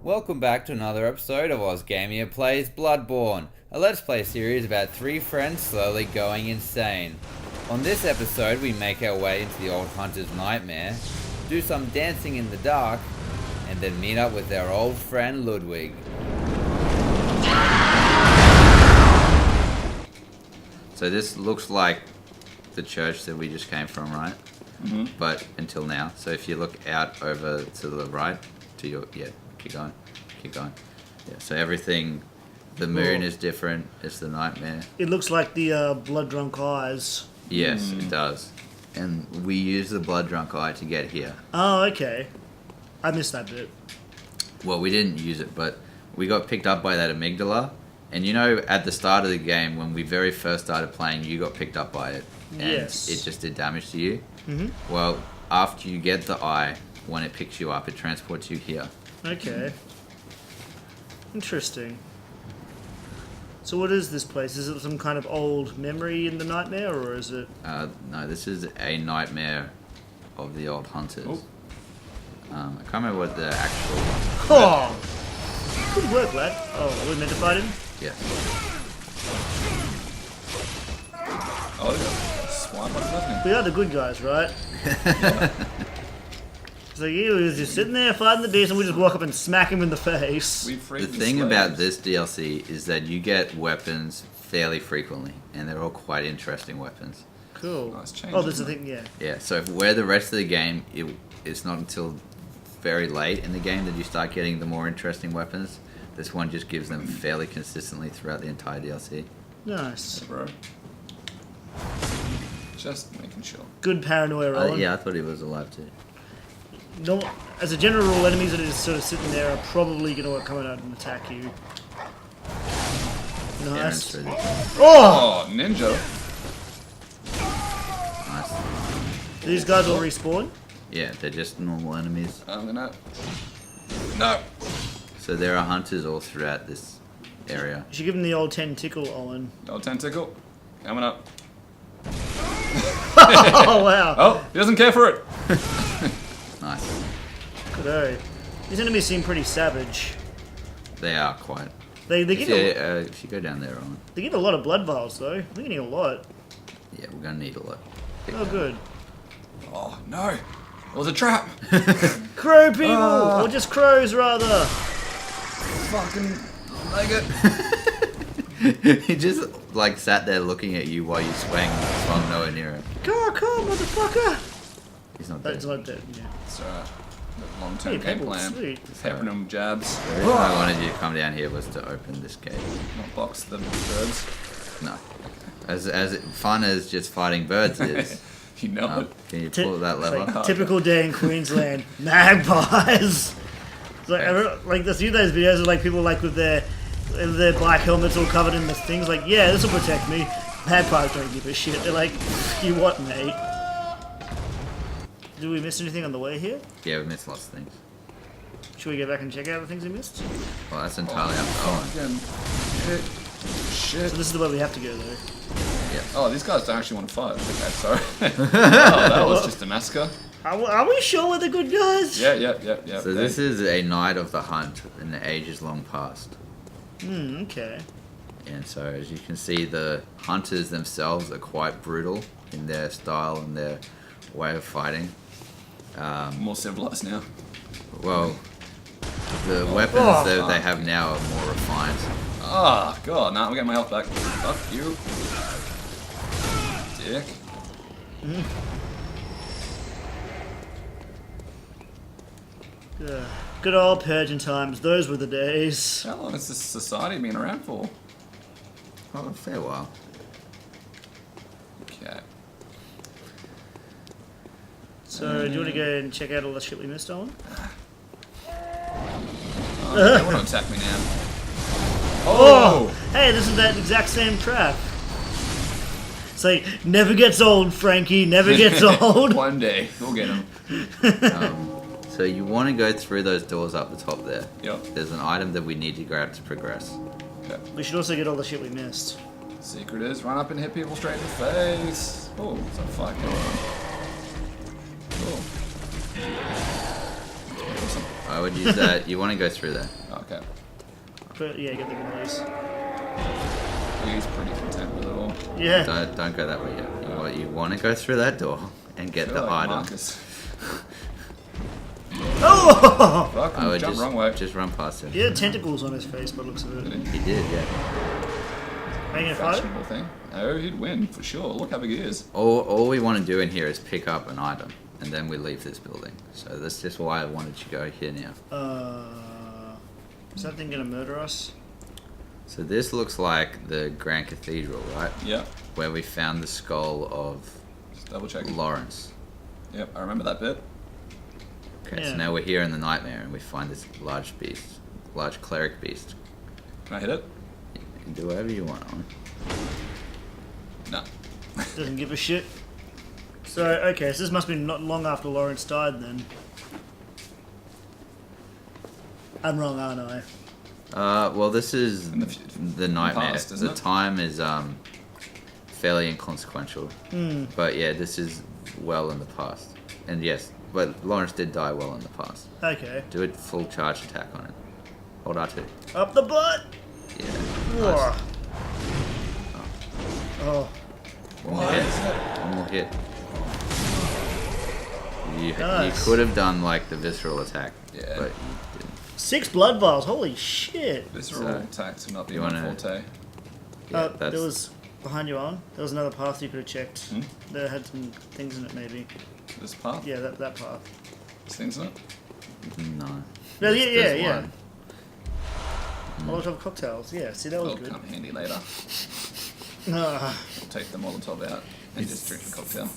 Welcome back to another episode of Ausgamia Plays Bloodborne, a Let's Play series about three friends slowly going insane. On this episode, we make our way into the old hunter's nightmare, do some dancing in the dark, and then meet up with our old friend Ludwig. So this looks like the church that we just came from, right? Mm-hmm. But until now. So if you look out over to the right, to your, keep going. Yeah, so everything, the moon is different, it's the nightmare. It looks like the blood drunk eyes. Yes, it does. And we use the blood drunk eye to get here. Oh, okay. I missed that bit. Well, we didn't use it, but we got picked up by that amygdala. And you know, at the start of the game, when we very first started playing, you got picked up by it. And Yes. it just did damage to you. Mm-hmm. Well, after you get the eye, when it picks you up, it transports you here. Okay. Interesting. So what is this place? Is it some kind of old memory in the nightmare, or is it... No, this is a nightmare of the old hunters. Oh. I can't remember what the actual... Oh! Good work, lad. Oh, are we meant to fight him? Yes. Oh, yeah. Swipe like nothing. We are the good guys, right? So he was just sitting there fighting the beast, and we just walk up and smack him in the face. We freed The thing about this DLC is that you get weapons fairly frequently, and they're all quite interesting weapons. Cool. Nice change, Oh, there's the isn't thing, yeah. Yeah, so where the rest of the game, it's not until very late in the game that you start getting the more interesting weapons. This one just gives them fairly consistently throughout the entire DLC. Nice. bro. Just making sure. Good paranoia rolling. Yeah, I thought he was alive too. No, as a general rule, enemies that are just sort of sitting there are probably going to come out and attack you. Nice. Through the- Oh! Oh, ninja. Nice. These guys will respawn. Yeah, they're just normal enemies. I'm gonna... No! So there are hunters all throughout this area. You should give him the old 10 tickle, Owen. No tentacle. Coming up. Oh, wow. Oh, he doesn't care for it. Nice. Good. These enemies seem pretty savage. They are quite. They give a, If you go down there, on. they give a lot of blood vials, though. We're getting a lot. Yeah, we're gonna need a lot. Oh, good. Oh, no. It was a trap. Crow people! Or just crows, rather. Fucking like it. He just like sat there looking at you while you swung nowhere near him. Come, motherfucker! He's not dead. That's not dead, yeah. It's long-term Hey, game people, plan. sweet. Peppering them jabs. The reason I wanted you to come down here was to open this gate. Not box the birds. No. As fun as just fighting birds is. You know it. Can you pull that It's lever? like typical day in Queensland. Magpies! It's like there's you those videos of like people like with their bike helmets all covered in the things like, yeah, this will protect me. Magpies don't give a shit. They're like, you what, mate? Did we miss anything on the way here? Yeah, we missed lots of things. Should we go back and check out the things we missed? Well, that's entirely up to Owen. Again. Shit. So this is the way we have to go, though. Oh, these guys don't actually want to fight. Okay, sorry. Oh, that was just a massacre. Are we sure we're the good guys? Yeah. So this is a night of the hunt in the ages long past. Okay. And so as you can see, the hunters themselves are quite brutal in their style and their way of fighting. More civilized now. Well, the weapons that they have now are more refined. Oh, God. Nah, I'm getting my health back. Fuck you. Dick. Good old purging times. Those were the days. How long has this society been around for? Oh, a fair while. Okay. So, do you want to go and check out all the shit we missed, Owen? Oh, they want to attack me now. Oh! Hey, this is that exact same trap. It's like, never gets old, Frankie. Never gets old. One day, we'll get them. So you want to go through those doors up the top there. Yep. There's an item that we need to grab to progress. Okay. We should also get all the shit we missed. Secret is run up and hit people straight in the face. Oh, it's a fuck. Cool. I would use that. You want to go through there. Okay. But yeah, get the release. He's pretty content with it all. Yeah. Don't go that way yet. You want to go through that door and get the item. Marcus. Oh! Fuck, I would jump wrong way. just run past him. He had tentacles on his face, by the looks of it. He did, yeah. Are you gonna fight? Fashionable thing. Oh, he'd win for sure. Look how big he is. All we want to do in here is pick up an item, and then we leave this building. So that's just why I wanted to go here now. Is that thing gonna murder us? So this looks like the Grand Cathedral, right? Yeah. Where we found the skull of Just double check. Lawrence. Yep, I remember that bit. Okay, Yeah. so now we're here in the nightmare, and we find this large beast, large cleric beast. Can I hit it? You can do whatever you want on. No. Doesn't give a shit. So, okay, so this must be not long after Lawrence died then. I'm wrong, aren't I? Well, this is In the nightmare. past, isn't The it? time is fairly inconsequential. But yeah, this is well in the past. And yes, but Lawrence did die well in the past. Okay. Do a full charge attack on it. Hold R2. Up the butt! Yeah. Whoa. Nice. Oh. One more hit. One more hit. You Nice. could have done like the visceral attack, Yeah. but you didn't. 6 blood vials, holy shit! Visceral So, attacks would not be you my wanna- forte. Yeah, There was, behind you on, there was another path you could have checked. Hmm? That had some things in it maybe. This path? Yeah, that path. This thing's in it? No. No, There's- yeah, there's yeah. one. Molotov cocktails, yeah, see that was Will good. come handy later. Ah. We'll take the Molotov out and just drink the cocktail.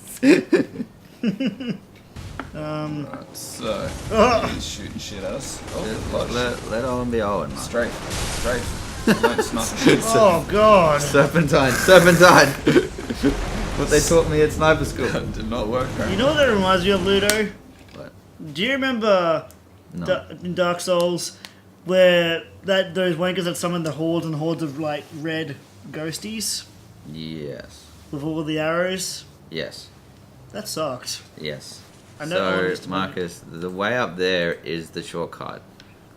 Right, so he's shooting shit at us. Oh, blood. Let Owen be Owen, man. Strafe. Don't snuff the shit. Oh god! Serpentine. What they taught me at sniper school. Did not work. You know what that reminds me of, Ludo? What? Do you remember No. in Dark Souls where those wankers that summon the hordes and hordes of like red ghosties Yes. with all the arrows? Yes. That sucked. Yes. I know all this So, to Marcus, the way up there is the shortcut.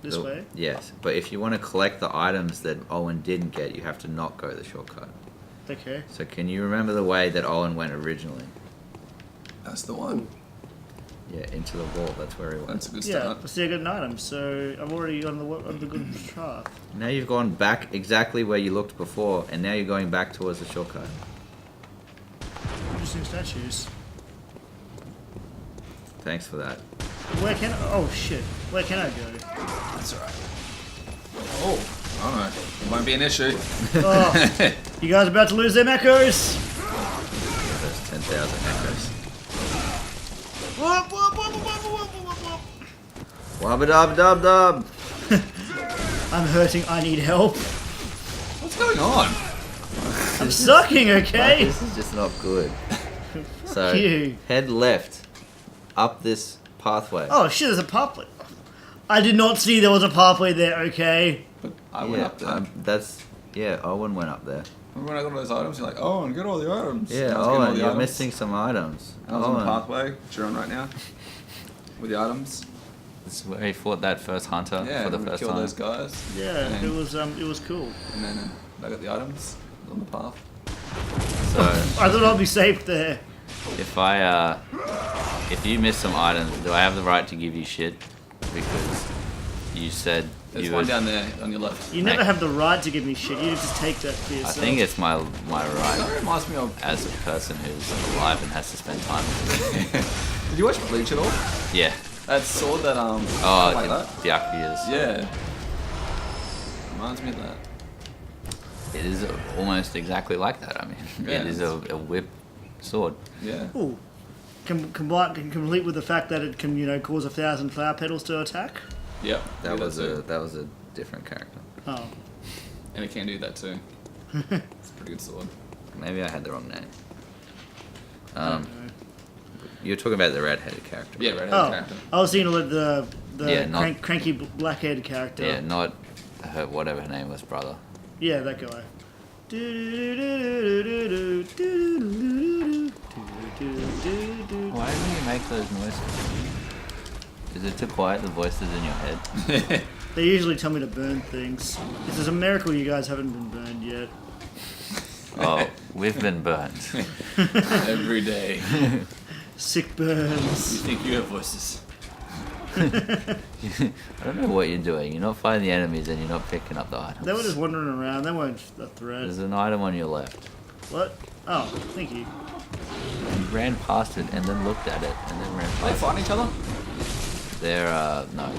This way? Yes, but if you want to collect the items that Owen didn't get, you have to not go the shortcut. Okay. So can you remember the way that Owen went originally? That's the one. Yeah, into the wall. That's where he went. That's a good Yeah, start. I see I got an item, so I'm already on the good path. Now you've gone back exactly where you looked before, and now you're going back towards the shortcut. Interesting statues. Thanks for that. Where can I? Oh shit! Where can I go? That's alright. Oh, alright. It won't be an issue. Oh, you guys about to lose them echoes? Those 10,000 echoes. Whoop, whoop, whoop, whoop, whoop, whoop, whoop. Wabba dub dub dub! I'm hurting. I need help. What's going on? I'm sucking. Okay. This is just not good. So, you. head left. Up this pathway. Oh shit! There's a pathway. I did not see there was a pathway there. Okay. But I went up there. Yeah, Owen went up there. Remember when I got all those items? You're like, oh, and get all the items. Yeah, I was getting all Owen, the you're items. missing some items. I was on the Owen. pathway, which you're on right now, with the items. This is where he fought that first hunter Yeah, for the we first killed time. those guys. Yeah, And it was cool. And then I got the items on the path. So, I thought I'd be safe there. if you miss some items, do I have the right to give you shit? Because you said There's you one would. down there on your left. You never have the right to give me shit. You just take that for I yourself. think it's my That right reminds me of. as a person who's alive and has to spend time with it. Did you watch Bleach at all? Yeah. That sword that Oh, like that. Byakuya's. Yeah. Reminds me of that. It is almost exactly like that. I mean, Yeah, it is a whip sword. Yeah. Ooh. Can complete with the fact that it can, cause 1,000 flower petals to attack. Yep. That do was too. that was a different character. Oh. And it can do that too. It's a pretty good sword. Maybe I had the wrong name. I don't know. You're talking about the red-headed character. Yeah, right. Oh, Character. I was thinking of the Yeah, not- cranky black-haired character. Yeah, not her, whatever her name was, brother. Yeah, that guy. Why didn't you make those noises? Is it too quiet, the voices in your head? They usually tell me to burn things. This is a miracle you guys haven't been burned yet. Oh, we've been burned. Every day. Sick You burns. think you have voices? I don't know what you're doing. You're not fighting the enemies and you're not picking up the items. They were just wandering around. They weren't a threat. There's an item on your left. What? Oh, thank you. You ran past it and then looked at it and then ran Are they past it. fighting each other? They're, no.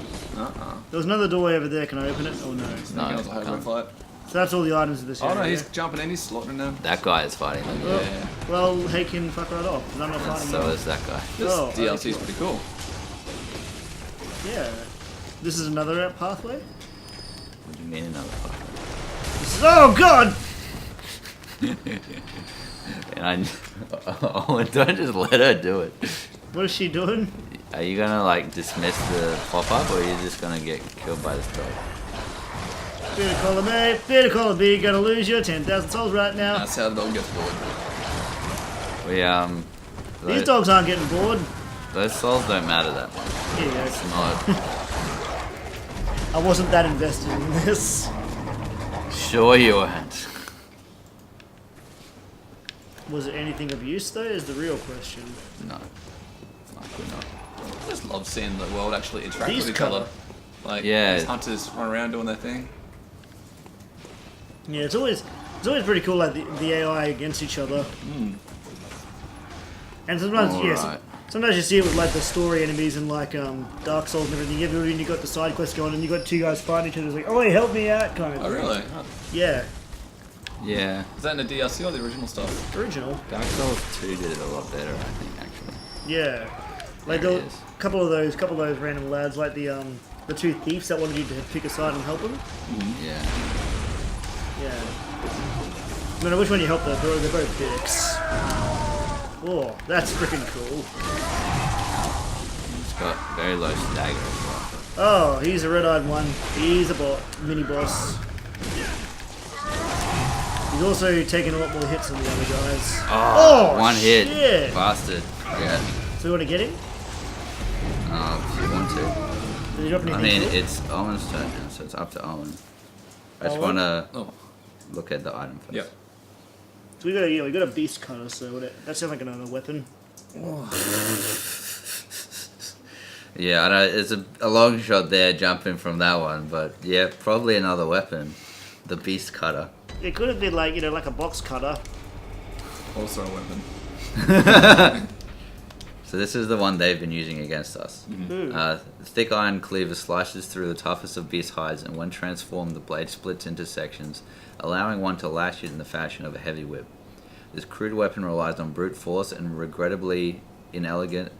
There was another doorway over there. Can I open it? Oh no. No, I was a hardware can't. fight. So that's all the items of this Oh area. no, he's jumping in, he's slaughtering them. That guy is fighting them. Well, Yeah. well, he can fuck right off. 'Cause I'm not And fighting so him. is that guy. This Oh, DLC is okay. pretty cool. Yeah. This is another pathway? What do you mean another fight? This is, oh god! And oh, don't just let her do it. What is she doing? Are you gonna like dismiss the pop-up or are you just gonna get killed by this dog? Better call him A, better call him B. You're gonna lose your 10,000 souls right now. That's how the dog gets bored. We These dogs aren't getting bored. those souls don't matter that much. Here you go. It's not. I wasn't that invested in this. Sure you weren't. Was it anything of use though? Is the real question. No. Likely not. I just love seeing the world actually interact These with each colour. other. Like, Yeah. these hunters run around doing their thing. Yeah, it's always pretty cool, like the AI against each other. And sometimes, yes, Alright. sometimes you see it with like the story enemies and like Dark Souls and everything. When you got the side quest going and you got two guys fighting each other, it's like, oh, hey, help me out, kind of. Oh thing. really? Yeah, Yeah. Is that in the DLC or the original stuff? original. Dark Souls 2 did it a lot better, I think, actually. Yeah, like There the it is. couple of those random lads, like the two thieves that wanted you to pick a side and help them. Yeah. Yeah. No matter which one you help, they're both dicks. Oh, that's freaking cool. It's got very low stagger as well. Oh, he's a red-eyed one. He's a mini boss. He's also taking a lot more hits than the other guys. Oh, one hit. shit. Bastard. Yeah. So you want to get him? If you want to. Did you drop anything? I mean, cool? it's Owen's turn now, so it's up to Owen. I just Owen? want to Oh. look at the item first. Yep. So we got a beast cutter. So that sounds like another weapon. Yeah, I know it's a long shot there jumping from that one, but yeah, probably another weapon. The beast cutter. It could have been like like a box cutter. Also a weapon. So this is the one they've been using against us. Ooh. The thick iron cleaver slices through the toughest of beast hides, and when transformed, the blade splits into sections, allowing one to lash it in the fashion of a heavy whip. This crude weapon relies on brute force and is regrettably inelegant,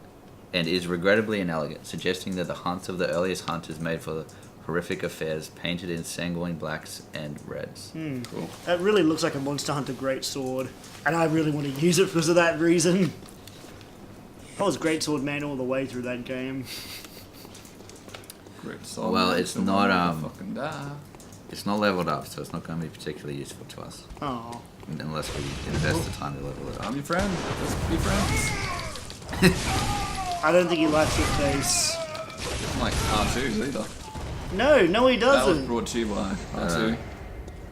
suggesting that the hunts of the earliest hunters made for horrific affairs, painted in sanguine blacks and reds. Cool. That really looks like a Monster Hunter greatsword, and I really want to use it because of that reason. I was greatsword man all the way through that game. Great soul. Well, it's not, Fucking die. It's not leveled up, so it's not going to be particularly useful to us, Oh. unless we invest the time to level it up. I'm your friend. Let's be friends. I don't think he likes your face. I'm like R2s either. No, he That was doesn't. brought to you by R2.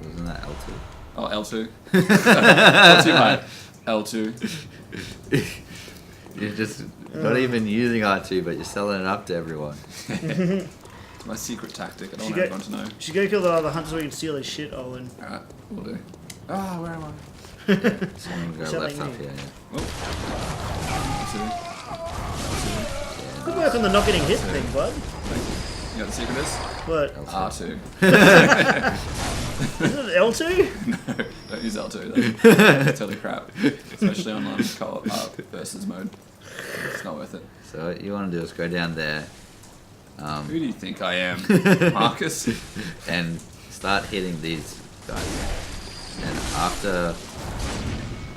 Wasn't that L2? Oh, L2. Brought to you by L2. You're just not even using R2, but you're selling it up to everyone. It's my secret tactic. I don't want everyone to know. Should go kill the other hunters so we can steal his shit, Owen. Alright, we'll do. Ah, where am I? Someone go Something left up new. here, yeah. L2. Good work on the not getting hit thing, bud. You know what the secret is? What? R2. Is it L2? No, don't use L2 though. It's totally crap. Especially on co-op versus mode. It's not worth it. So what you want to do is go down there Who do you think I am? Marcus? and start hitting these guys. And after,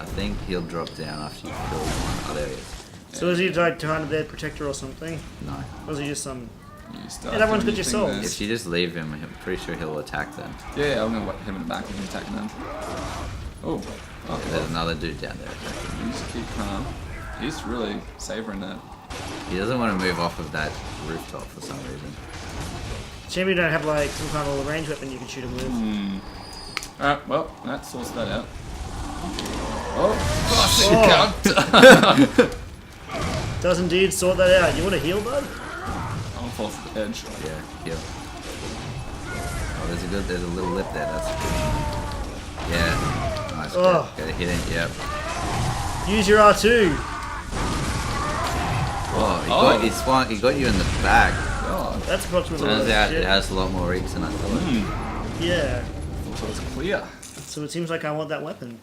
I think he'll drop down after you kill one. Oh, there he is. So is he like kind of their protector or something? No. Or is he just some... You start And everyone's doing got your thing souls. there. If you just leave him, I'm pretty sure he'll attack them. Yeah, I'm gonna whack him in the back when he's attacking them. Oh, There's another dude down there. you just keep calm. He's really savouring that. He doesn't want to move off of that rooftop for some reason. Shame you don't have like some kind of range weapon you can shoot him with. Alright, well, that sorts that out. Oh, Does indeed sort that out. You want to heal, bud? I'll fall off the edge. Yeah, heal. Oh, there's a little lip there. That's good. Yeah, nice. Oh. Get a hit in. Yep. Use your R2. Oh, he got you in the back. God, That's approximately. Turns out it has a lot more reach than I thought. Yeah. so it's clear. So it seems like I want that weapon.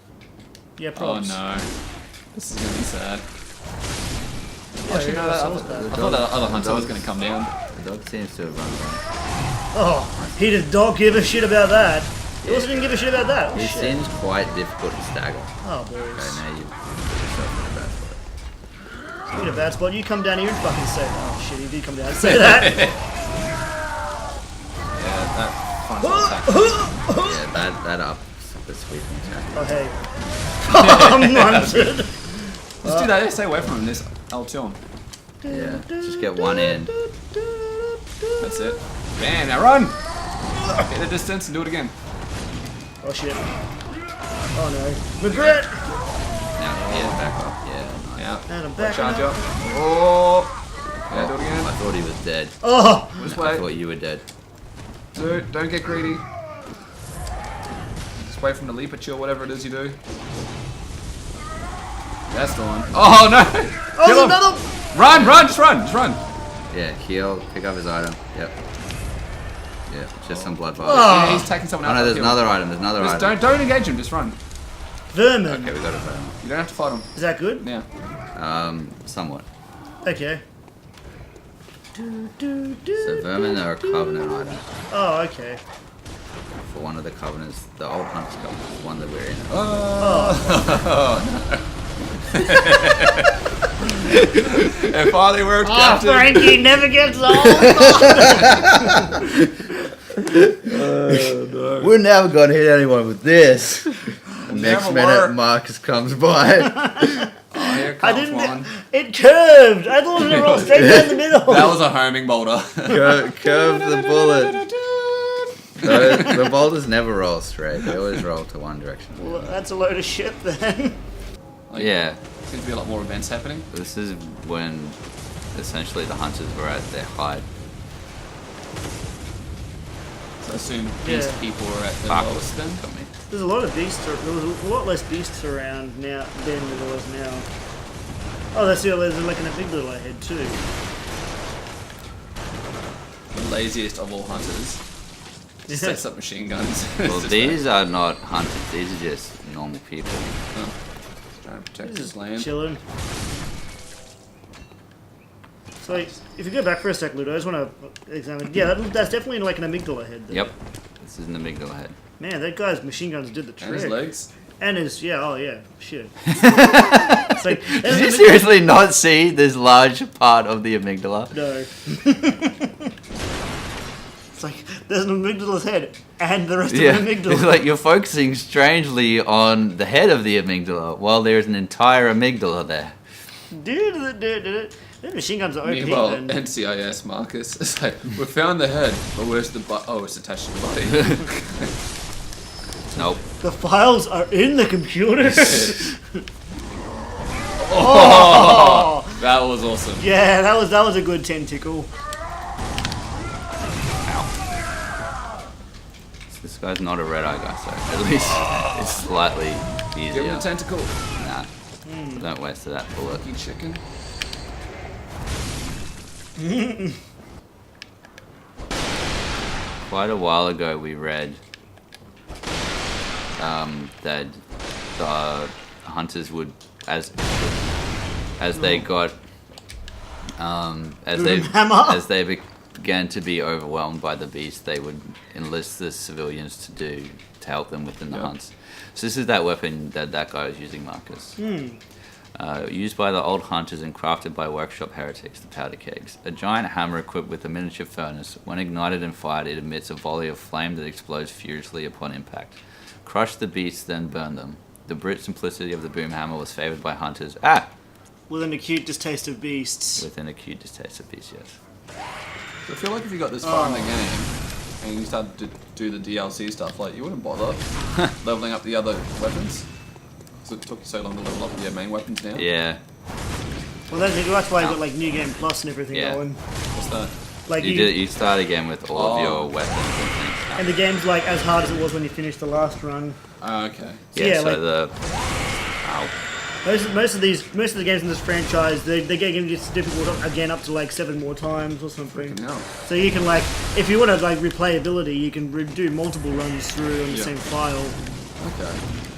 Yeah, Oh props. no. This is gonna be sad. Yeah, Actually, no, yeah, I so thought that. the other hunter was gonna come down. The dog seems to have run away. Oh, he did not give a shit about that. He also didn't give a shit about that. Oh, It shit. seems quite difficult to stagger. Oh, Okay, boys. now you put yourself in a bad spot. You're in a bad spot. You come down here and fucking say that. Oh shit, he did come down and say that. Yeah, that frontal attack. Yeah, that up the sweeping attack. Oh, hey. I'm wanted. Just do that. Stay away from him. This L2. Yeah, just get one in. That's it. Bam! Now run. Get the distance and do it again. Oh shit. Oh no. Regret! Now, yeah, back up. Yeah, nice. Yeah. And I'm back Charge up. up. Oh. Yeah, do it I again. thought he was dead. Oh! This I way. thought you were dead. Dude, don't get greedy. Just wait for him to leap at you or whatever it is you do. That's the one. Oh no! Oh, Kill there's him. another! Run! Just run! Yeah, heal, pick up his item. Yep. Yeah, just some blood vials. Oh. Yeah, he's taking someone Oh out. no, there's Kill. another item. There's another Just item. don't engage him. Just run. Vermin. Okay, we got it. You don't have to fight him. Is that good? Yeah. Somewhat. Okay. So vermin are a covenant item. Oh, okay. For one of the covenants, the old hunter's covenant, one that we're in. If only we were Oh, captain. Frankie never gets old! We're never gonna hit anyone with this. Next Never minute, were. Marcus comes by. Oh, here I comes didn't. one. It curved! I thought it was gonna roll straight down the middle! That was a homing boulder. Curve the bullet. The boulders never roll straight. They always roll to one direction. Well, that's a load of shit then. Yeah, Seems to be a lot more events happening. this is when essentially the hunters were at their height. So I assume these Yeah. people are at the Fuck. lowest then. Got me. There's a lot of beasts. There was a lot less beasts around now than there was now. Oh, that's it. There's like a big little ahead too. The laziest of all hunters. Just sets up machine guns. Well, these are not hunters. These are just normal people. Trying to protect his land. Chilling. So, like, if you go back for a sec, Ludo, I just want to examine. Yeah, that's definitely like an amygdala head. There. Yep. This is an amygdala head. Man, that guy's machine guns did the trick. And his legs. And his, yeah, oh yeah, shit. It's like, Did you seriously not see this large part of the amygdala? No. It's like, there's an amygdala's head and the rest Yeah, of the amygdala. it's like you're focusing strangely on the head of the amygdala while there's an entire amygdala there. Dude. Those machine guns are OP, Meanwhile, man. NCIS Marcus. It's like, we found the head, but where's the butt? Oh, it's attached to the body. Nope. The files are in the computer. Oh, that was awesome. Yeah, that was a good tentacle. This guy's not a red eye guy, so at least it's slightly Give him easier. the tentacle. Nah. Don't waste that bullet. Lucky chicken. Quite a while ago we read that the hunters would as they got as they began to be overwhelmed by the beast, they would enlist the civilians to help them within the hunts. So this is that weapon that guy was using, Marcus. Used by the old hunters and crafted by workshop heretics, the powder kegs. A giant hammer equipped with a miniature furnace. When ignited and fired, it emits a volley of flame that explodes furiously upon impact. Crush the beasts, then burn them. The brute simplicity of the boom hammer was favoured by hunters. With an acute distaste of beasts. With an acute distaste of beasts, yes. I feel like if you got this far in the game and you started to do the DLC stuff, like you wouldn't bother leveling up the other weapons. Because it took you so long to level up your main weapons now. Yeah. Well, that's why you got like New Game Plus and everything going. What's that? Like You start again with all of your weapons and things. And the game's like as hard as it was when you finished the last run. Oh, okay. Yeah, so like, most of the games in this franchise, they get it's difficult again up to like 7 more times or something. So you can like, if you want to like replayability, you can do multiple runs through on the same file. Okay.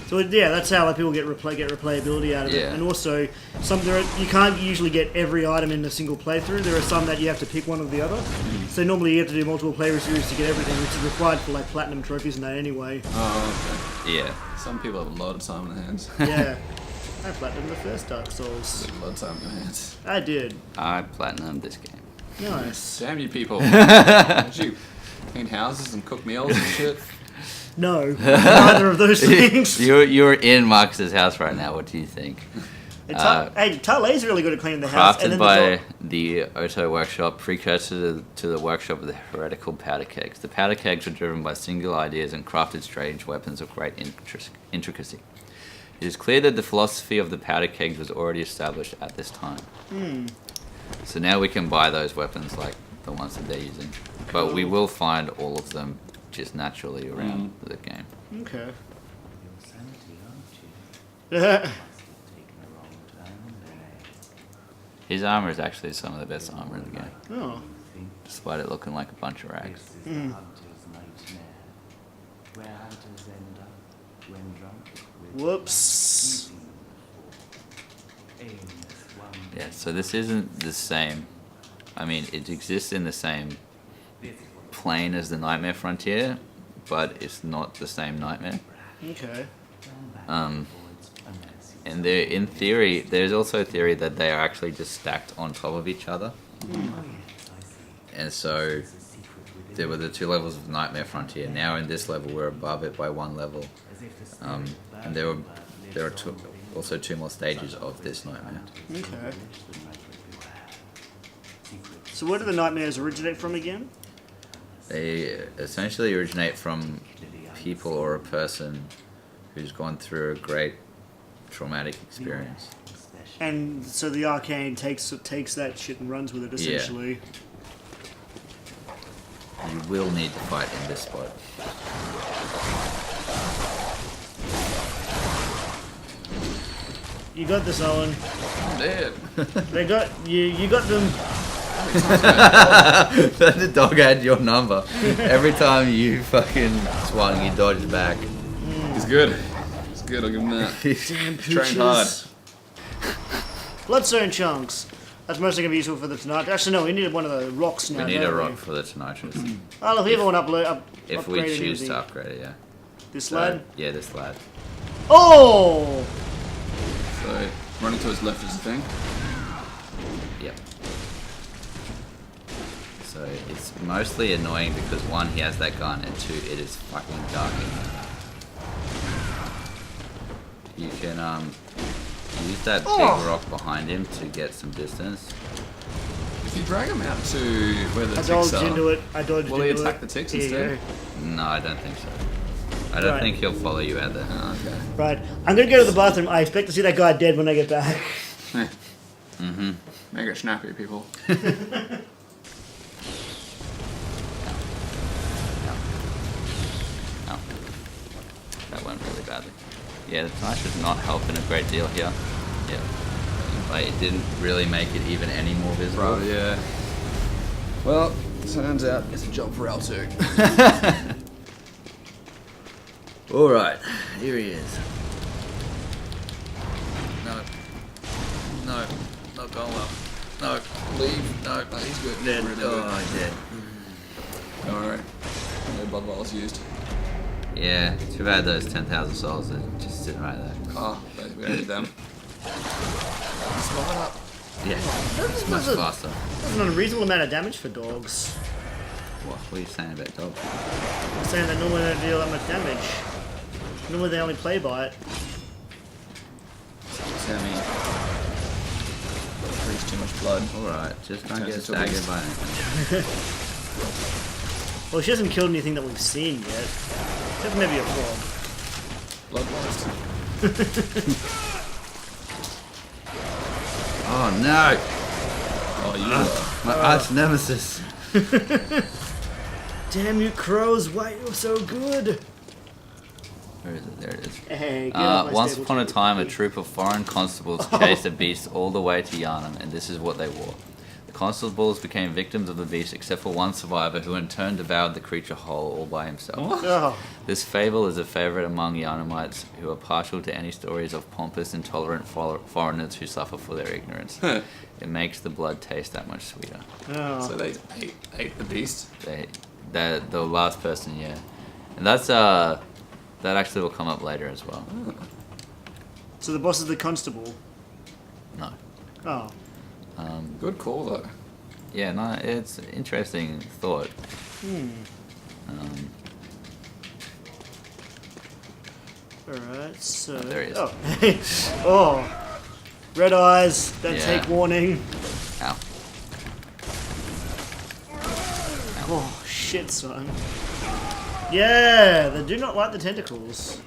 So yeah, that's how like people get replayability out of it. And also, you can't usually get every item in a single playthrough. There are some that you have to pick one or the other. So normally you have to do multiple playthroughs to get everything, which is required for like platinum trophies and that anyway. Oh, okay. Yeah. Some people have a lot of time on their hands. Yeah. I platinumed the first Dark Souls. A lot of time on their hands. I did. I platinumed this game. Nice. Damn you people. Did you clean houses and cook meals and shit? No, neither of those things. You're in Marcus's house right now. What do you think? Hey, Tale's really good at cleaning the house. Crafted by the Otto Workshop, precursor to the workshop of the heretical powder kegs. The powder kegs were driven by singular ideas and crafted strange weapons of great intricacy. It is clear that the philosophy of the powder kegs was already established at this time. So now we can buy those weapons like the ones that they're using. But we will find all of them just naturally around the game. Okay. His armor is actually some of the best armor in the game. Oh. Despite it looking like a bunch of rags. Whoops. Yeah, so this isn't the same. I mean, it exists in the same plane as the Nightmare Frontier, but it's not the same Nightmare. Okay. And in theory, there's also a theory that they are actually just stacked on top of each other. And so there were the 2 levels of Nightmare Frontier. Now in this level, we're above it by 1 level. And there are also 2 more stages of this Nightmare. Okay. So where do the nightmares originate from again? They essentially originate from people or a person who's gone through a great traumatic experience. And so the arcane takes that shit and runs with it, essentially. Yeah. You will need to fight in this spot. You got this, Owen. I'm dead. They got you. You got them. The dog had your number. Every time you fucking swung, he dodged back. He's good. He's good, I'll give him that. Damn Trained hard. Bloodstone chunks. That's mostly going to be useful for the tonight. Actually, no, we need one of the rocks now. We need a don't rock for the Tonitrus. Oh, if we ever want to If we choose to upgrade it, yeah. This lad? Yeah, this lad. Oh! So, running to his left is the thing. Yep. So it's mostly annoying because 1, he has that gun, and 2, it is fucking dark in here. You can use that big rock behind him to get some distance. If you drag him out to where the I ticks dodged are, into it. I dodged will he into attack it. the ticks Here you instead? go. No, I don't think so. I don't think he'll follow you out there. Oh, okay. Right. I'm going to go to the bathroom. I expect to see that guy dead when I get back. Make it snappy, people. No. That went really badly. Yeah, the Tonitrus is not helping a great deal here. Yeah. Like, it didn't really make it even any more visible. Right, yeah. Well, turns out it's a job for L too. Alright, here he is. No. No, not going well. No, leave. No, he's good. Dead. Really Oh, dead. Alright. No blood vials used. Yeah, too bad those 10,000 souls are just sitting right there. Oh, we don't need them. Smart up. Yeah, it's much faster. That's an unreasonable amount of damage for dogs. What are you saying about dogs? I'm saying that normally they don't deal that much damage. Normally they only play by it. Sammy. Too much blood. Alright, just don't Turns get into a staggered beast. by anything. Well, she hasn't killed anything that we've seen yet. Except maybe a frog. Bloodlust. Oh no! Oh, you My arch nemesis. Damn you crows, why are you so good? Where is it? There it is. Hey, get off my Once stable upon a tree. time, a troop of foreign constables chased a beast all the way to Yharnam, and this is what they wore. The constables became victims of the beast, except for one survivor, who in turn devoured the creature whole, all by himself. Oh, This fable is a favourite among Yharnamites, who are partial to any stories of pompous, intolerant foreigners who suffer for their ignorance. It makes the blood taste that much sweeter. oh. So they ate the beast. The last person, yeah, and that's that actually will come up later as well. So the boss is the constable. No. Oh. Good call though. Yeah, no, it's an interesting thought. Alright, so... there he is. Oh. Oh. Red eyes, don't Yeah. take warning. Ow. Oh, shit, son. Yeah, they do not like the tentacles.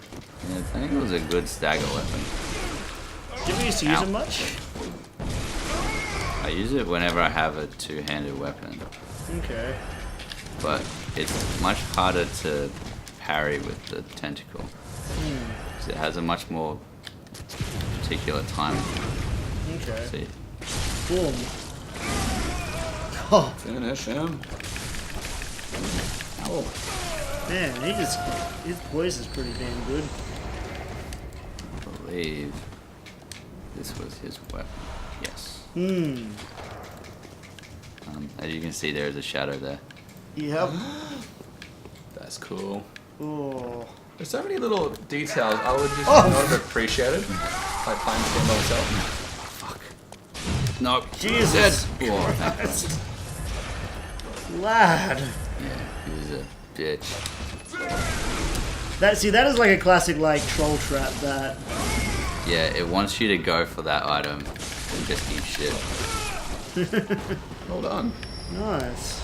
Yeah, I think it was a good stagger weapon. Do you used to use Ow. them much? I use it whenever I have a two-handed weapon, Okay. but it's much harder to parry with the tentacle. 'Cause it has a much more particular timing. Okay. See, Boom. Oh, Finish him. oh. Man, his voice is pretty damn good. I believe this was his weapon. Yes. As you can see, there is a shadow there. Yep. That's cool. Oh. There's so many little details I would just not have appreciated. Like playing this game by myself. No, Jesus Oh, Christ. Lad. yeah, he was a bitch. That is like a classic like troll trap that. Yeah, it wants you to go for that item and just eat shit. Well done. Nice.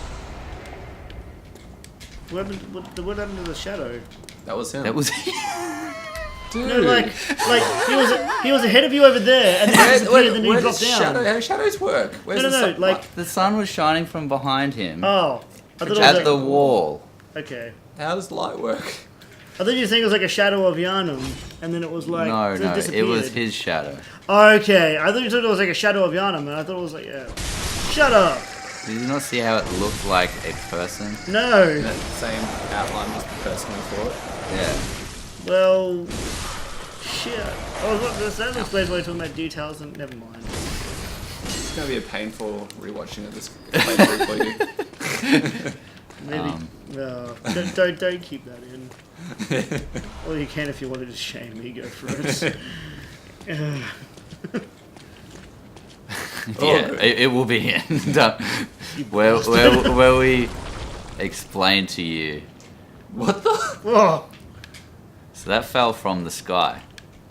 What happened to the shadow? That was him. That was. Dude. No, like he was ahead of you over there, and then he disappeared, and then he where dropped does down. how shadows work? Where's No, the sun? like The sun was shining from behind him oh, I thought it was at like, the wall. okay. How does light work? I thought you were saying it was like a shadow of Yharnam, and then it was like No, it it disappeared. was his shadow. Okay, I thought you said it was like a shadow of Yharnam, and I thought it was like yeah. Shut up. Did you not see how it looked like a person? No. That same outline as the person before it. Yeah. Well, shit. That explains why you're talking about details, and never mind. It's gonna be a painful rewatching of this playthrough for you. Maybe. No, don't keep that in. Well, you can if you want to just shame me. Go for it. Yeah, it will be in. where we explain to you. What the? Oh, So that fell from the sky,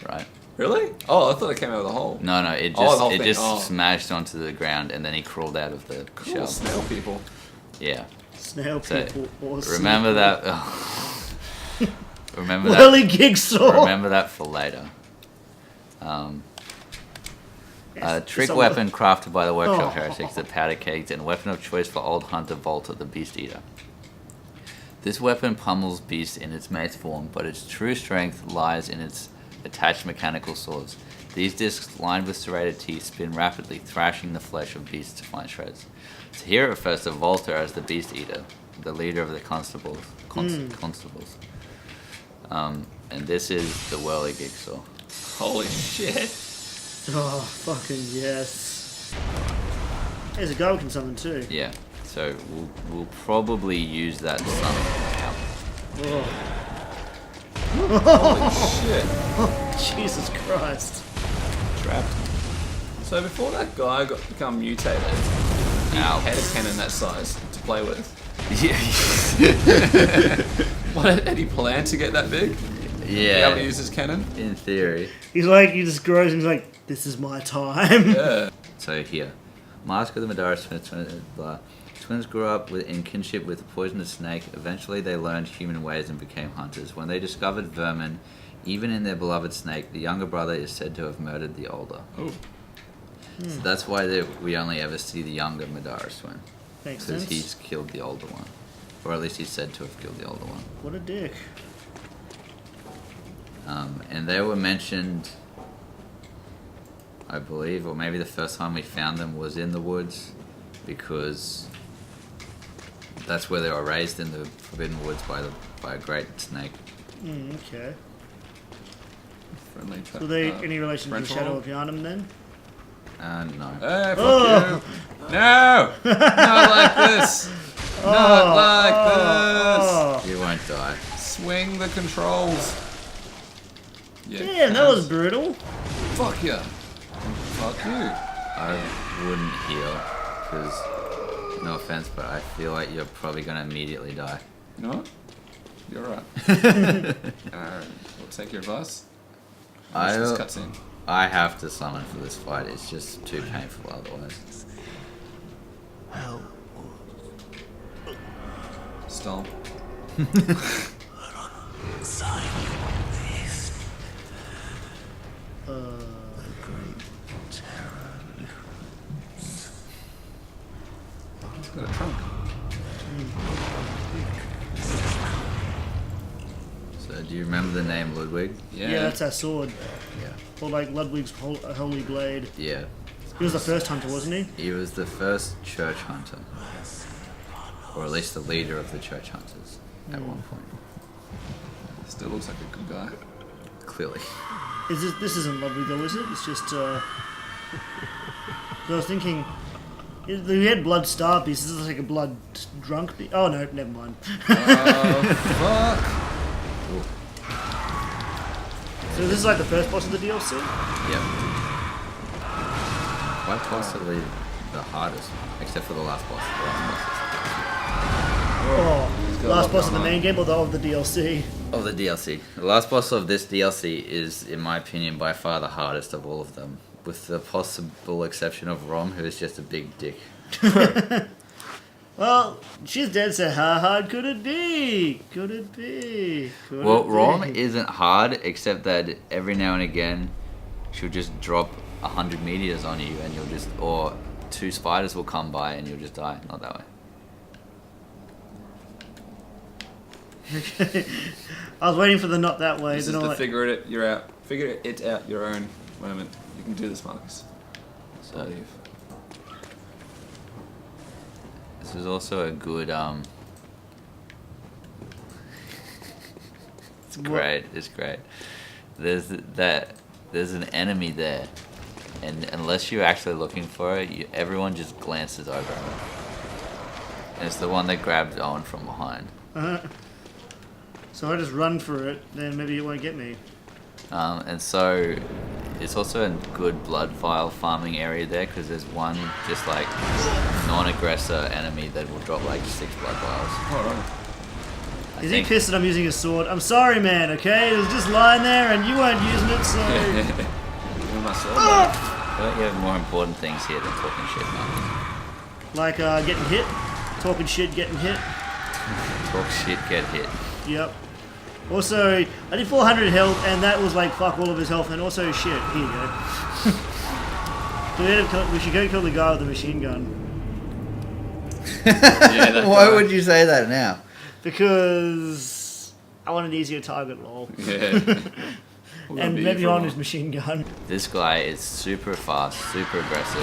right? Really? Oh, I thought it came out of the hole. No, it just the whole thing. Oh. smashed onto the ground and then he crawled out of the Cool, shell. snail people. Yeah. snail So people. Or remember snail- that. Remember that. Lily Jigsaw. Remember that for later. Trick someone- weapon crafted by the workshop Oh. heretics, the powder kegs, and weapon of choice for old hunter Volta, the beast eater. This weapon pummels beasts in its mace form, but its true strength lies in its attached mechanical swords. These discs, lined with serrated teeth, spin rapidly, thrashing the flesh of beasts to fine shreds. So here it refers to Volta as the beast eater, the leader of the constables. And this is the whirly jigsaw. Holy shit. Oh, fucking yes. There's a guy can summon too. Yeah. So we'll probably use that summon. Oh. Holy shit. Jesus Christ. Trapped. So before that guy become mutated, he Ow. had a cannon that size to play with. Yeah. What, had he planned to get that big? Be able to use his cannon? In theory. He's like, he just grows and he's like, this is my time. Yeah. So here, Mask of the Madara twins, blah. Twins grew up in kinship with a poisonous snake. Eventually, they learned human ways and became hunters. When they discovered vermin, even in their beloved snake, the younger brother is said to have murdered the older. Oh. So that's why we only ever see the younger Madara twin. Makes Because sense. he's killed the older one. Or at least he's said to have killed the older one. What a dick. And they were mentioned, I believe, or maybe the first time we found them was in the woods, because that's where they were raised, in the Forbidden Woods by a great snake. Okay. Friendly. So they any relation to the French Shadow Law? of Yharnam then? No. Hey, fuck Oh. you! No! Not like this! Not like this! You won't die. Swing the controls. Yeah, Damn, that was brutal. Fuck yeah. Fuck you. I wouldn't heal, because, no offense, but I feel like you're probably going to immediately die. You know what? You're right. We'll take your advice. This cutscene. I have to summon for this fight. It's just too painful otherwise. Stall. It's got a trunk. So, do you remember the name Ludwig? Yeah, that's our sword. Yeah. Or like Ludwig's holy blade. Yeah. He was the first hunter, wasn't he? He was the first church hunter. Or at least the leader of the church hunters at one point. Still looks like a good guy. Clearly. This isn't Ludwig though, is it? It's just I was thinking we had blood star pieces. This is like a blood drunk piece. Oh no, never mind. Fuck! So this is like the first boss of the DLC? Yep. Quite possibly the hardest, except for the last boss. The last Oh, got a last lot boss of the going on. main game or of the DLC? of the DLC. The last boss of this DLC is, in my opinion, by far the hardest of all of them, with the possible exception of Rom, who is just a big dick. Well, she's dead, so how hard could it be? Could it be? Could Well, it be? Rom isn't hard, except that every now and again she'll just drop 100 meteors on you, and you'll just, or 2 spiders will come by and you'll just die. Not that way. I was waiting for the not that way. This is then I'm the like, figure it out your own moment. You can do this, Marcus. So Believe. this is also a good it's great. It's great. There's an enemy there, and unless you're actually looking for it, everyone just glances over it. And it's the one that grabbed Owen from behind. So I just run for it, then maybe it won't get me. And so it's also a good blood vial farming area there, because there's one just like non-aggressor enemy that will drop like 6 blood vials. Alright. Is he pissed that I'm using his sword? I'm sorry, man, okay? It was just lying there and you weren't using it, so... With my sword, I feel like you have more important things here than talking shit, man. Like, getting hit, talking shit, getting hit. Talk shit, get hit. Yep. Also, I did 400 health, and that was like fuck all of his health, and also shit. Here you go. So we should go kill the guy with the machine gun. Yeah, Why would you say that now? Because I want an easier target, lol. Yeah. And maybe on his machine gun. This guy is super fast, super aggressive,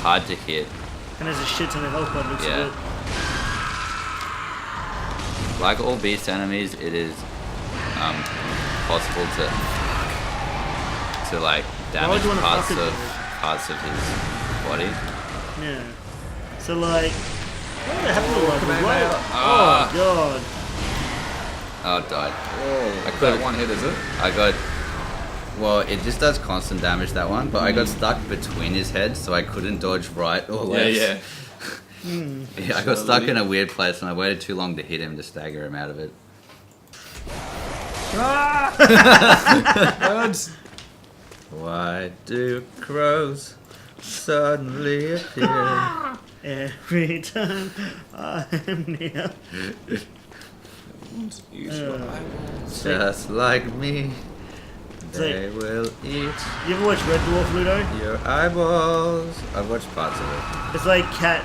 hard to hit. And there's a shit ton of health by the looks Yeah. of it. Like all beast enemies, it is possible to like Why would damage you wanna fuck it, parts of his body. Yeah. So like, what happened to Ludwig? Command What? out. Oh god. Oh, it died. Whoa. I That could've- one hit, is it? I got. Well, it just does constant damage, that one, but I got stuck between his heads, so I couldn't dodge right or left. Yeah. Yeah, I got stuck in a weird place, and I waited too long to hit him to stagger him out of it. Birds. Why do crows suddenly appear. Every time I'm near. Use your eyeballs. Just like me, they like- will eat You ever watch Red Dwarf, Ludo? your eyeballs. I've watched parts of it. It's like Cat.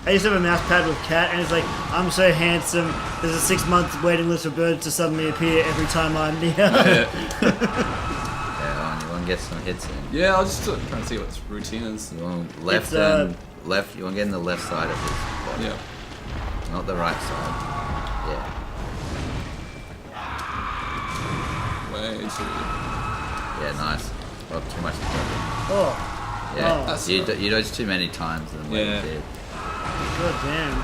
I used to have a mouse pad with Cat, and it's like, I'm so handsome. There's a 6-month waiting list for birds to suddenly appear every time I'm near. Yeah, you want to get some hits in. Yeah, I was just trying to see what its routine is. You want left It's, and left. You want to get in the left side of his body, Yeah. not the right side. Yeah. Way too. Yeah, nice. Well, too much. Oh, Yeah, Oh. That's you, right. you dodged too many times than what Yeah. you did. god damn.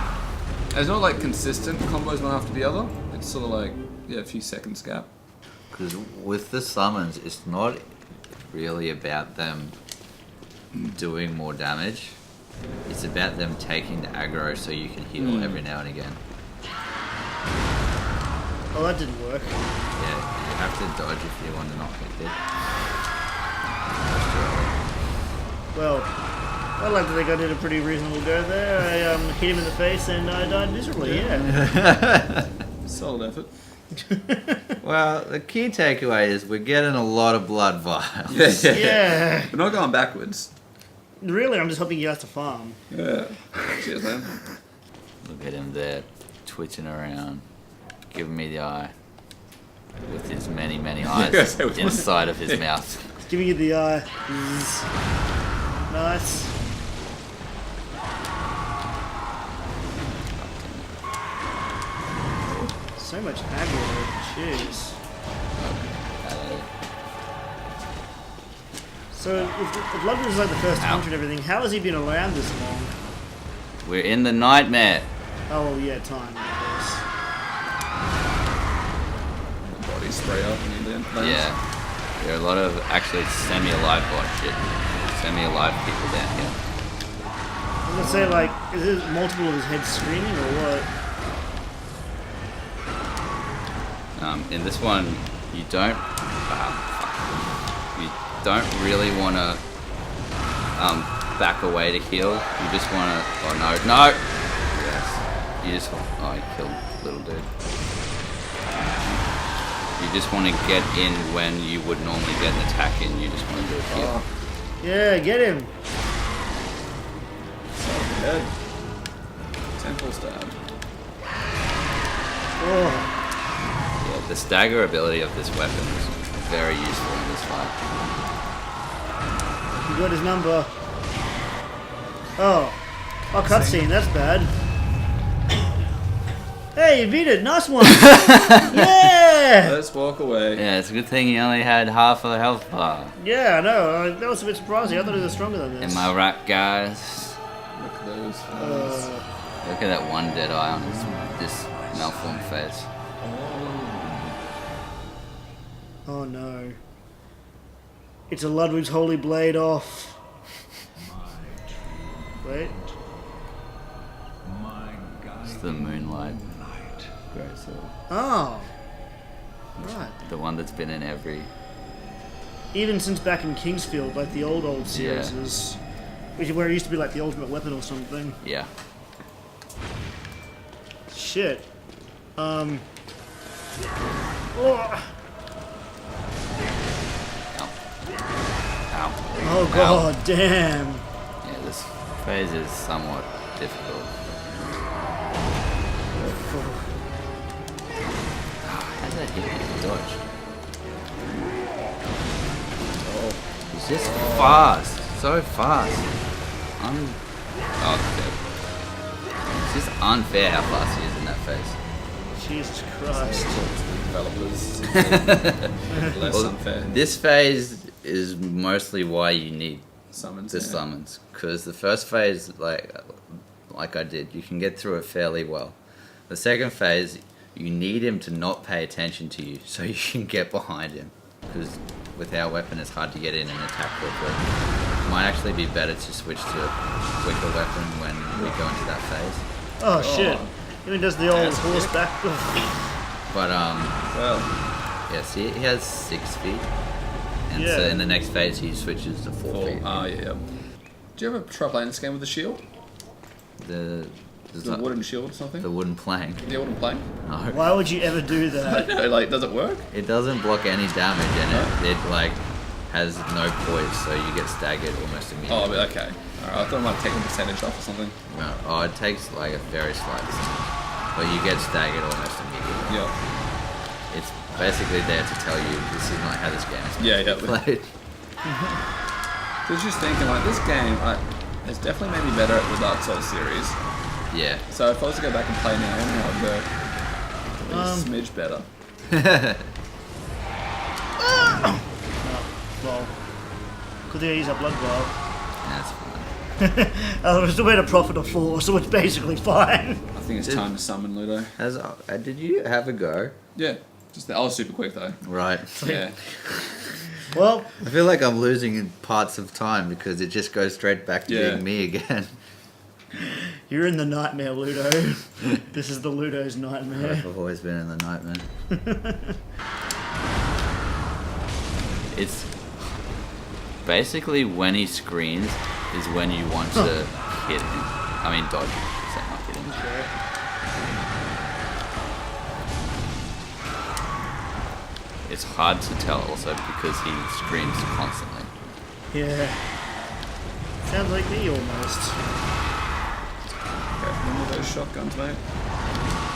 There's no like consistent combos one after the other. It's sort of like, yeah, a few seconds gap. Because with the summons, it's not really about them doing more damage. It's about them taking the aggro so you can heal every now and again. Oh, that didn't work. Yeah, you have to dodge if you want to not get hit. Well, I like to think I did a pretty reasonable go there. I hit him in the face and I died miserably, yeah. Solid effort. Well, the key takeaway is we're getting a lot of blood vials. Yeah. We're not going backwards. Really, I'm just helping you guys to farm. Yeah. Cheers, man. Look at him there, twitching around, giving me the eye. With his many, many eyes Yes, it was inside of his mouth. Just giving you the eye. Nice. So much aggro, jeez. So, if Bloodborne is like the first hunter and everything, how has he been around this long? We're in the nightmare. Oh, well, yeah, time, of Body spray up and then. Yeah. There are a lot of actually semi-alive bot shit. Semi-alive people down here. course. I'm gonna say, like, is it multiple of his heads screaming or what? In this one, you don't really want to back away to heal. You just want to. Oh no! Yes. You just. Oh, I killed little dude. You just want to get in when you would normally get an attack in. You just want to do a heal. Yeah, get him! Dead. Temple stab. Oh, Yeah, the stagger ability of this weapon is very useful in this fight. you got his number. Oh, cutscene, that's bad. Hey, you beat it, nice one! Yeah! Let's walk away. Yeah, it's a good thing he only had half of the health bar. Yeah, I know, that was a bit surprising. I thought he was stronger than this. Am I right, guys? Look at those. Look at that one dead eye on this malformed face. Oh no. It's a Ludwig's holy blade off. Wait. It's the moonlight. Great sword. Oh. Right. The one that's been in every. Even since back in Kingsfield, like the old series is. Which is where it used to be like the ultimate weapon or something. Yeah. Shit. Oh. Ow. Ow. Oh god, damn. Yeah, this phase is somewhat difficult. How's that hit you? Dodge. Oh. He's just fast. So fast. Oh, dead. It's just unfair how fast he is in that phase. Jesus Christ. Developers. Less Well, unfair. this phase is mostly why you need Summons. the summons, because the first phase, like I did, you can get through it fairly well. The second phase, you need him to not pay attention to you, so you can get behind him, because with our weapon it's hard to get in and attack quickly. It might actually be better to switch to a quicker weapon when we go into that phase. Oh shit. Even does the old That's horseback. But Well, yes, he has 6 feet, and so Yeah. in the next phase he switches to 4 feet. yeah. Do you ever try playing this game with the shield? The wooden shield or something? The wooden plank. The wooden plank? No. Why would you ever do that? Like, does it work? It doesn't block any damage, and it like has no poise, so you get staggered almost immediately. Oh, but okay. Alright, I thought it might take a percentage off or something. No. Oh, it takes like a very slight percentage, but you get staggered almost immediately. Yeah. It's basically there to tell you this is not how this game is played. So I was just thinking, like, this game, it's definitely made me better at the Dark Souls series. Yeah. So if I was to go back and play now, I'd go a smidge better. Well, could they use a blood vial? That's fine. We're still made a profit of 4, so it's basically fine. I think it's time to summon Ludo. Did you have a go? Yeah. I was super quick though. Right. Yeah. Well, I feel like I'm losing in parts of time because it just goes straight back to being me again. you're in the nightmare, Ludo. This is the Ludo's nightmare. I've always been in the nightmare. It's basically when he screams is when you want to hit him. I mean, dodge. So not hit him. It's hard to tell also because he screams constantly. Yeah. Sounds like me almost. Okay, remember those shotguns, mate?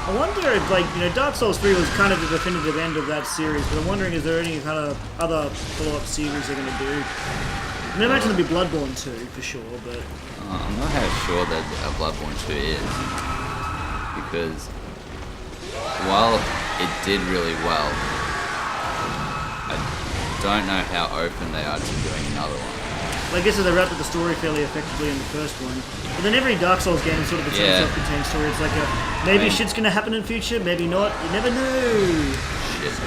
I wonder if, like, Dark Souls 3 was kind of the definitive end of that series, but I'm wondering is there any kind of other follow-up series they're going to do? I mean, I imagine there'll be Bloodborne 2 for sure, but... I'm not how sure that Bloodborne 2 is, because while it did really well, I don't know how open they are to doing another one. I guess they wrapped up the story fairly effectively in the first one. But then every Dark Souls game is sort of its own self-contained story. It's like maybe shit's gonna happen in the future, maybe not. You never know. Shit.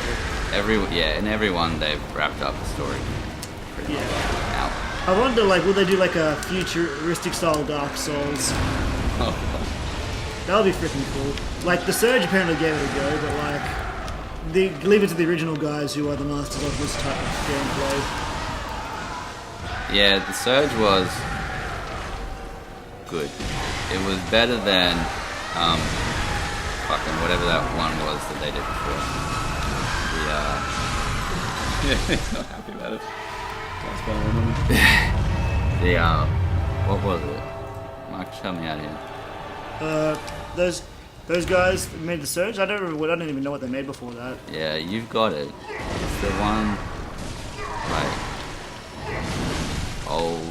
In every one they've wrapped up the story pretty much out. I wonder, like, will they do like a futuristic style Dark Souls? That would be freaking cool. Like, the Surge apparently gave it a go, but like, leave it to the original guys who are the masters of this type of gameplay. Yeah, the Surge was good. It was better than fucking whatever that one was that they did before. Yeah, he's not happy about it. What was it? Mark, help me out here. Those guys made the Surge. I don't even know what they made before that. Yeah, you've got it. It's the one like Old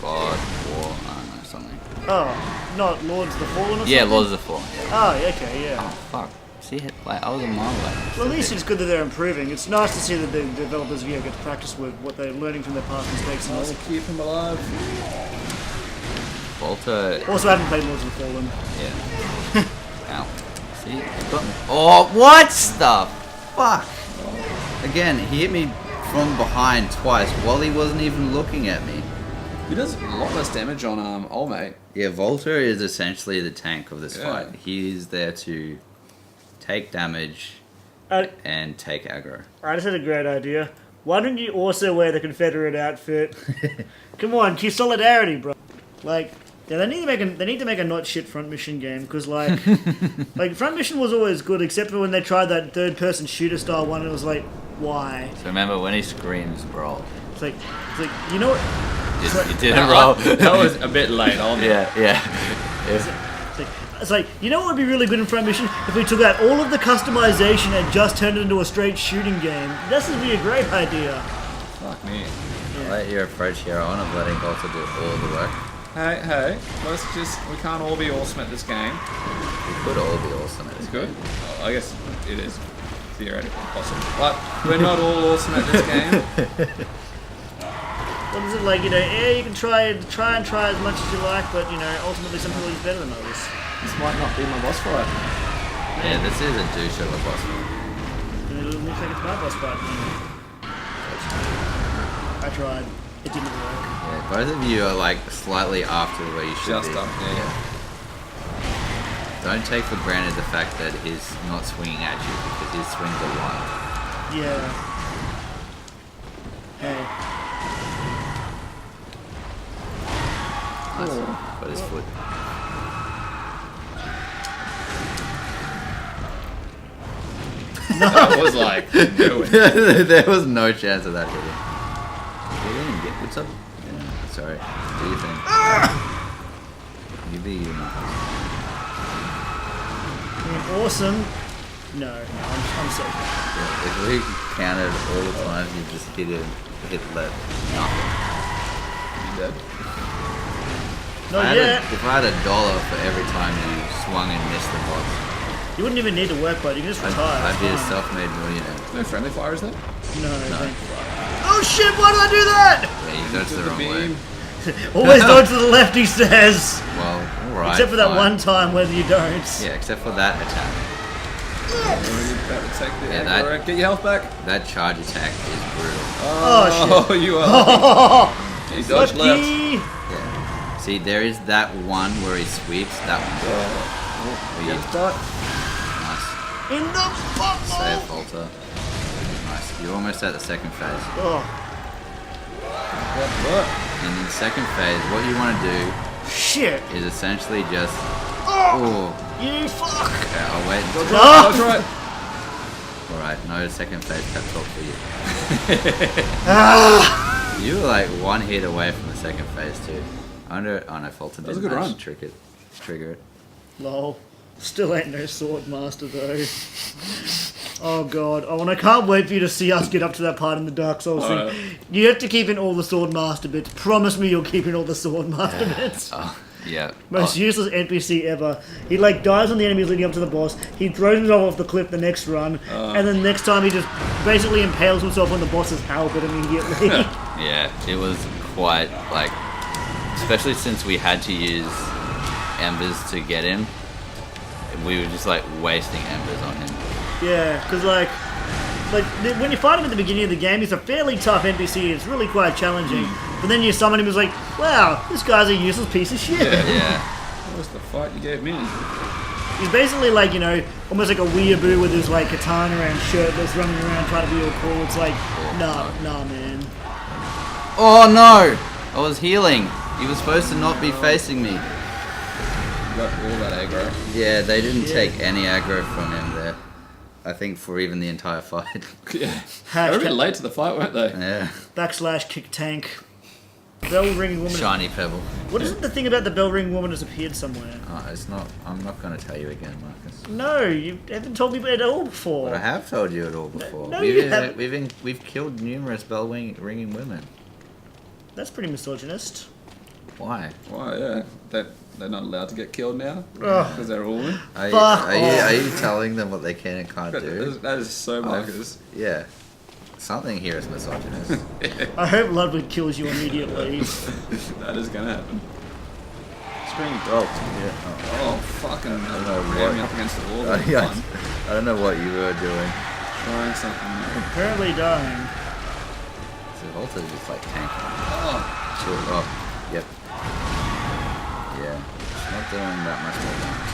God War, I don't know, something. Oh, not Lords of the Fallen or something? Yeah, Lords of the Fallen. Yeah. Oh, yeah, okay, yeah. Oh fuck. See, like I was a mile away. Well, at least it's good that they're improving. It's nice to see that the developers get to practice with what they're learning from their past mistakes and all. Keep him alive. Volta. Also, I haven't played Lords of the Fallen. Yeah. Ow. See? Oh, what stuff? Fuck. Again, he hit me from behind twice while he wasn't even looking at me. He does a lot less damage on old mate. Yeah, Volta is essentially the tank of this fight. He's there to take damage and take aggro. I just had a great idea. Why don't you also wear the Confederate outfit? Come on, keep solidarity, bro. Like, yeah, they need to make a not shit front mission game because like front mission was always good except for when they tried that third person shooter style one. And it was like, why? So remember when he screams, roll. It's like you know what? You didn't roll. That was a bit late on. Yeah. It's like, you know what would be really good in front mission? If we took out all of the customization and just turned it into a straight shooting game. This would be a great idea. Fuck me. I'll let your approach here on of letting Volta do all the work. Hey, we can't all be awesome at this game. We could all be awesome at this Good? Oh, I guess it is theoretically possible. But we're not all awesome at this game. What is it like, yeah, you can try as much as you like, but, ultimately some people are better than others. This might not be my boss fight. Yeah, this is a douche of a boss fight. It looks like it's my boss fight. I tried. It didn't work. Yeah, both of you are like slightly after where you should Just be. up there. Don't take for granted the fact that he's not swinging at you because his swings are wild. Yeah. Hey. Nice. Got his foot. That was like, no. There was no chance of that hitting. What's up? Yeah, sorry. Do your thing. You be you, Marcus. Awesome. No, I'm safe. Yeah, if we counted all the times you just hit left, nothing. You dead? Not yet. If I had $1 for every time you swung and missed the box, You wouldn't even need to work, bud. You can just retire. I'd be a It's fine. self-made millionaire. No friendly fire, is there? No. Oh shit! Why did I do that? Yeah, you go to the wrong way. Always go to the left, he says. Well, alright. Except for that fine. one time whether you don't. Yeah, except for that attack. That would take the Yeah, aggro. that- Get your health back. That charge attack is brutal. Oh, you are. Oh, He dodged left. lucky. Yeah. See, there is that one where he sweeps. That one. Where you- Gets butt. Nice. In the bubble. Save Volta. Nice. You're almost at the second phase. Oh, What? And in the second phase, what you want to do shit. is essentially just. Oh, Oh. you fuck. Okay, I'll wait until. That's right. Alright, no second phase pep talk for you. Ah. You were like one hit away from the second phase too. I wonder. Oh no, Volta was a didn't good manage run. to trigger it. Lol. Still ain't no sword master though. Oh god. Oh, and I can't wait for you to see us get up to that part in the Dark Souls thing. Alright. You have to keep in all the sword master bits. Promise me you'll keep in all the sword master bits. Oh, yeah. Most useless NPC ever. He like dies on the enemies leading up to the boss. He throws himself off the cliff the next run, and then next time he just basically impales himself on the boss's halberd immediately. Yeah, it was quite like, especially since we had to use embers to get him. We were just like wasting embers on him. Yeah, because like when you fight him at the beginning of the game, he's a fairly tough NPC. It's really quite challenging. But then you summon him, it's like, wow, this guy's a useless piece of shit. Yeah. What was the fight you gave me? He's basically like, you know, almost like a weeaboo with his like katana and shirtless running around trying to be all cool. It's like, nah, man. Oh no! I was healing. He was supposed to not be facing me. You got all that aggro. Yeah, they didn't Yeah. take any aggro from him there. I think for even the entire fight. Yeah. They were a bit Hashtag late to the fight, weren't they? Yeah. / kick tank. Bell ringing woman. Shiny pebble. What is it the thing about the bell ring woman has appeared somewhere? Oh, it's not. I'm not going to tell you again, Marcus. No, you haven't told me at all before. But I have told you it all before. No, you haven't. We've killed numerous bell ringing women. That's pretty misogynist. Why? Why, yeah. They're not allowed to get killed now? Ugh. Because they're a woman? Are you, Fuck are, you, off. are you telling them what they can and can't do? That is so bonkers. Yeah. Something here is misogynist. I hope Ludwig kills you immediately. That is gonna happen. Screen. Oh, yeah. Oh, fucking. I don't know ram me what- up against the wall. Oh, That's yeah. fun. I don't know what you were doing. Trying something new. Apparently dying. So also just like tanking. Oh, Sure. Oh, yep. Yeah. It's not doing that much more damage.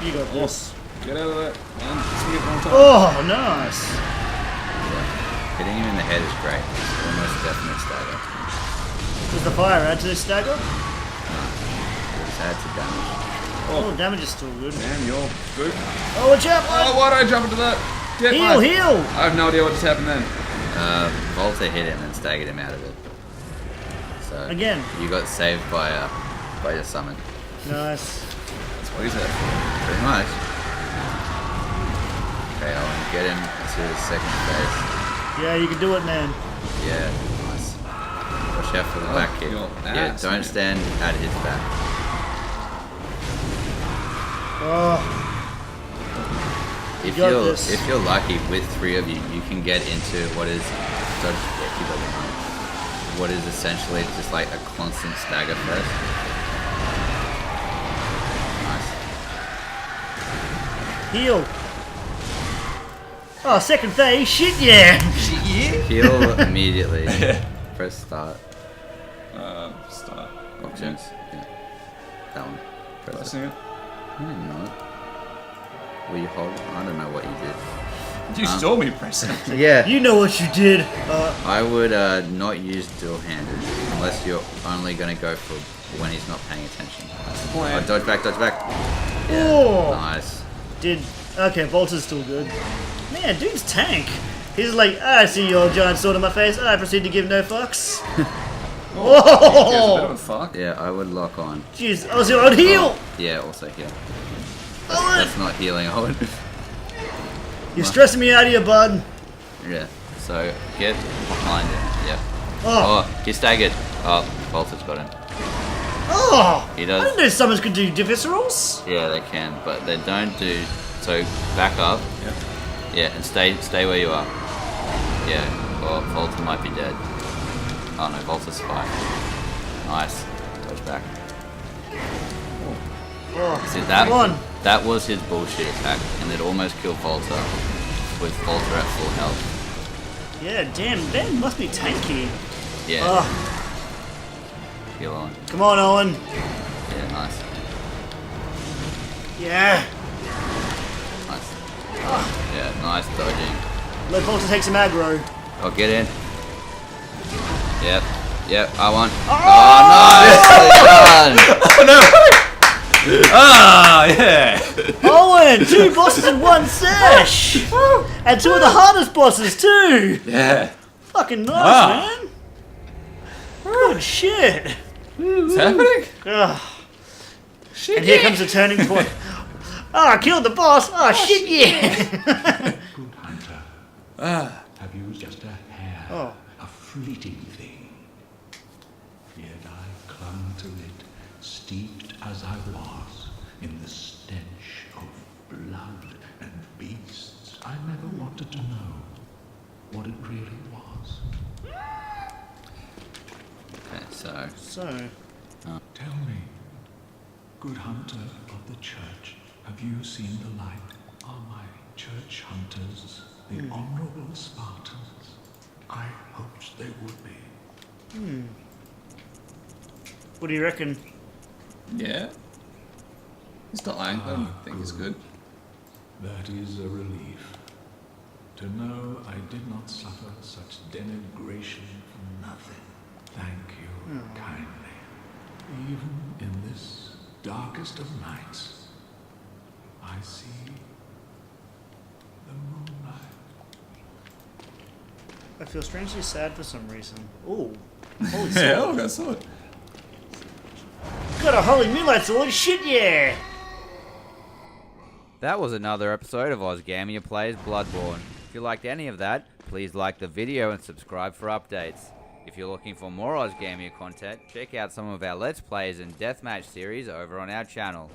You got this. get out of that. Man, see it one time. Oh, nice. Yeah. Hitting him in the head is great. It's almost a definite stagger. Does the fire add to this stagger? It's add to damage. Oh, damage is still good. Man, you're good. Oh, watch out! Oh, why did I jump into that? Get Heal, my- heal! I have no idea what just happened then. Volta hit him and staggered him out of it. So Again. you got saved by your summon. Nice. That's what he said. Pretty much. Okay, I'll get him to the second phase. Yeah, you can do it, man. Yeah, nice. Watch out for the back kick. your Yeah, ass, don't man. stand at his back. Oh, If got you're this. if you're lucky with 3 of you, you can get into what is dodge. Yeah, he doesn't know. What is essentially just like a constant stagger first. Nice. heal. Oh, second phase. Shit, yeah. Heal immediately. Press start. Start. Options. Yeah. That one. Press it. Pressing it. I didn't know it. Will you hold? I don't know what you did. You saw me press it. Yeah. You know what you did. I would not use dual-handed unless you're only going to go for when he's not paying attention. That's the plan. Oh, dodge back, dodge back. Yeah, Oh. nice. Okay, Volta's still good. Man, dude's tank. He's like, I see your giant sword in my face. I proceed to give no fucks. Here's a bit of Oh! a fuck. Yeah, I would lock on. Jeez, Ozzy on heal! Yeah, also heal. Owen! That's not healing, Owen. You're stressing me out of here, bud. Yeah, so get behind him. Yeah. Oh! Oh, he's staggered. Oh, Volta's got him. Oh! He does. I didn't know summons could do viscerals. Yeah, they can, but they don't do. So back up. Yep. Yeah, and stay where you are. Yeah, or Volta might be dead. Oh no, Volta's fine. Nice. Dodge back. Oh, See that? come on. That was his bullshit attack, and it almost killed Volta with Volta at full health. Yeah, damn, Ben must be tanky. Yeah. Oh, Heal on. come on, Owen. Yeah, nice. Yeah. Nice. Yeah, nice dodging. Let Volta take some aggro. Oh, get in. Yep. Yep, I won. Oh! Oh, nice! Ah, yeah. Owen, 2 bosses in 1 sesh! And 2 of the hardest bosses, too! Yeah. Fucking nice, Ah. man. Good shit. What's happening? Ugh. Shit. And here comes the turning point. Oh, I killed the boss! Oh, shit, yeah! Good hunter, have you just a hair, Oh. a fleeting thing? Yet I clung to it, steeped as I was in the stench of blood and beasts. I never wanted to know what it really was. Okay, so. So, Tell me, good hunter of the church, have you seen the light? Are my church hunters the honorable Spartans? I hoped they would be. what do you reckon? Yeah. He's dying. I don't think he's good. That is a relief. To know I did not suffer such denigration for nothing. Thank you kindly. Even in this darkest of nights, I see the moonlight. I feel strangely sad for some reason. Ooh. Holy Yeah, sword. look, I saw it. Got a holy moonlight sword, shit yeah! That was another episode of Ausgamia Plays Bloodborne. If you liked any of that, please like the video and subscribe for updates. If you're looking for more Ausgamia content, check out some of our Let's Plays and Deathmatch series over on our channel.